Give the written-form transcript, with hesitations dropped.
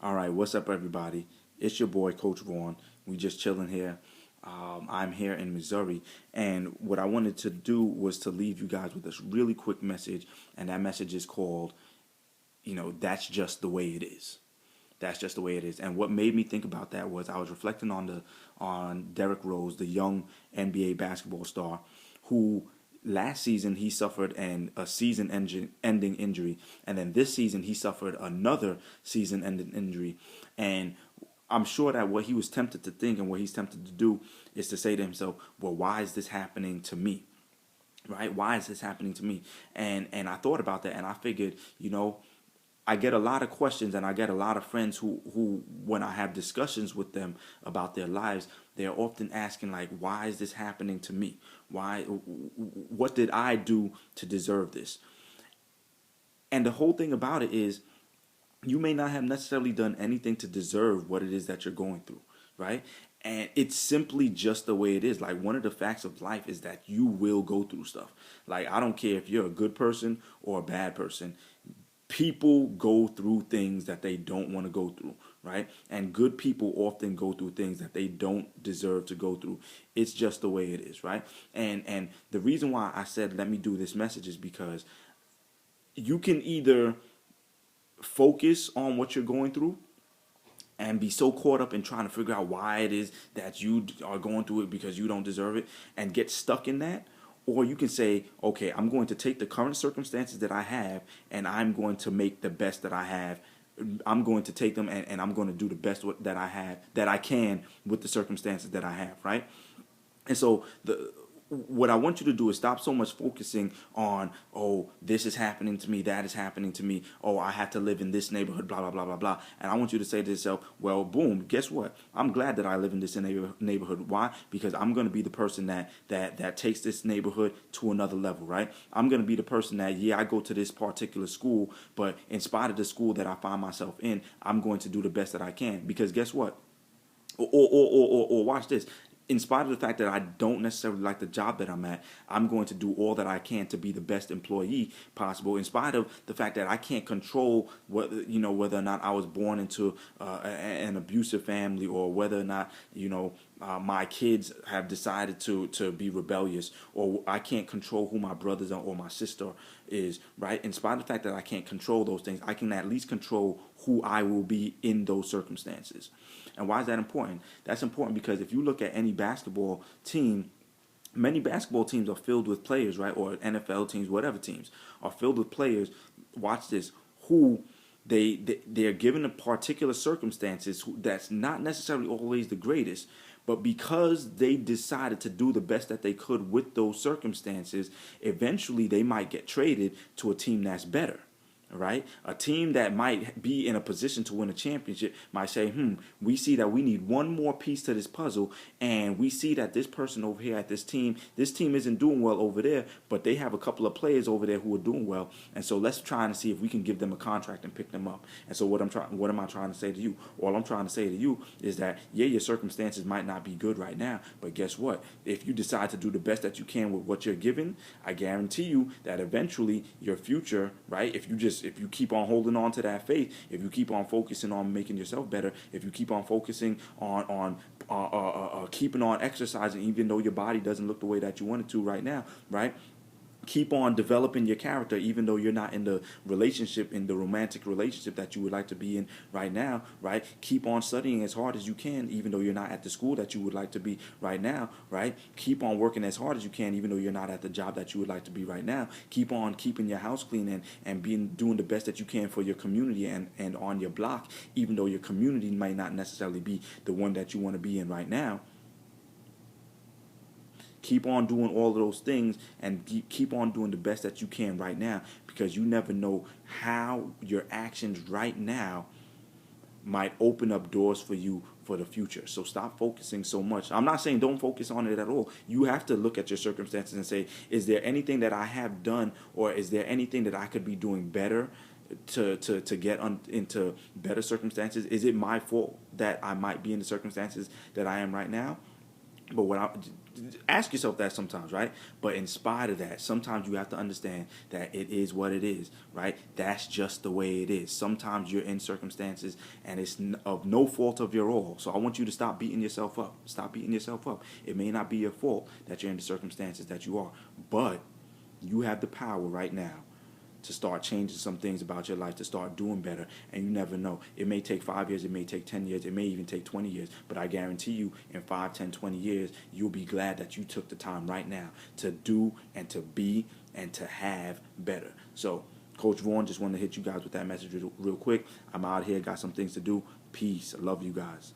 All right, what's up, everybody? It's your boy, Coach Vaughn. We just chilling here. I'm here in Missouri, and what I wanted to do was to leave you guys with this really quick message, and that message is called, that's just the way it is. That's just the way it is. And what made me think about that was I was reflecting on Derrick Rose, the young NBA basketball star, who last season he suffered a season-ending injury, and then this season he suffered another season-ending injury. And I'm sure that what he was tempted to think and what he's tempted to do is to say to himself, "Well, why is this happening to me?" Right? Why is this happening to me? And I thought about that, and I figured, I get a lot of questions, and I get a lot of friends who when I have discussions with them about their lives, they're often asking, like, why is this happening to me? What did I do to deserve this? And the whole thing about it is, you may not have necessarily done anything to deserve what it is that you're going through, right? And it's simply just the way it is. Like, one of the facts of life is that you will go through stuff. Like, I don't care if you're a good person or a bad person. People go through things that they don't want to go through, right? And good people often go through things that they don't deserve to go through. It's just the way it is, right? And the reason why I said let me do this message is because you can either focus on what you're going through and be so caught up in trying to figure out why it is that you are going through it because you don't deserve it and get stuck in that. Or you can say, okay, I'm going to take the current circumstances that I have and I'm going to make the best that I have. I'm going to take them and I'm going to do the best that I have, that I can with the circumstances that I have, right? And so what I want you to do is stop so much focusing on, oh, this is happening to me, that is happening to me, oh, I have to live in this neighborhood, blah, blah, blah, blah, blah. And I want you to say to yourself, well, boom, guess what? I'm glad that I live in this neighborhood. Why? Because I'm going to be the person that takes this neighborhood to another level, right? I'm going to be the person that, yeah, I go to this particular school, but in spite of the school that I find myself in, I'm going to do the best that I can. Because guess what? Or watch this. In spite of the fact that I don't necessarily like the job that I'm at, I'm going to do all that I can to be the best employee possible. In spite of the fact that I can't control whether or not I was born into an abusive family, or whether or not my kids have decided to be rebellious, or I can't control who my brothers are or my sister is, right? In spite of the fact that I can't control those things, I can at least control who I will be in those circumstances. And why is that important? That's important because if you look at any basketball team, many basketball teams are filled with players, right? Or NFL teams, whatever teams are filled with players. Watch this, who they're given a particular circumstances that's not necessarily always the greatest, but because they decided to do the best that they could with those circumstances, eventually they might get traded to a team that's better. Right? A team that might be in a position to win a championship might say, we see that we need one more piece to this puzzle, and we see that this person over here at this team isn't doing well over there, but they have a couple of players over there who are doing well, and so let's try and see if we can give them a contract and pick them up. And so what am I trying to say to you? All I'm trying to say to you is that, yeah, your circumstances might not be good right now, but guess what? If you decide to do the best that you can with what you're given, I guarantee you that eventually your future, right? If you keep on holding on to that faith, if you keep on focusing on making yourself better, if you keep on focusing on keeping on exercising, even though your body doesn't look the way that you want it to right now, right? Keep on developing your character even though you're not in the romantic relationship that you would like to be in right now, right? Keep on studying as hard as you can even though you're not at the school that you would like to be right now, right? Keep on working as hard as you can even though you're not at the job that you would like to be right now. Keep on keeping your house clean and doing the best that you can for your community and on your block, even though your community might not necessarily be the one that you want to be in right now. Keep on doing all of those things and keep on doing the best that you can right now, because you never know how your actions right now might open up doors for you for the future. So stop focusing so much. I'm not saying don't focus on it at all. You have to look at your circumstances and say, is there anything that I have done, or is there anything that I could be doing better to get into better circumstances? Is it my fault that I might be in the circumstances that I am right now? But ask yourself that sometimes, right? But in spite of that, sometimes you have to understand that it is what it is, right? That's just the way it is. Sometimes you're in circumstances and it's of no fault of your all. So I want you to stop beating yourself up. Stop beating yourself up. It may not be your fault that you're in the circumstances that you are, but you have the power right now to start changing some things about your life, to start doing better. And you never know. It may take 5 years, it may take 10 years, it may even take 20 years. But I guarantee you, in 5, 10, 20 years, you'll be glad that you took the time right now to do and to be and to have better. So, Coach Vaughn, just wanted to hit you guys with that message real quick. I'm out here, got some things to do. Peace. I love you guys.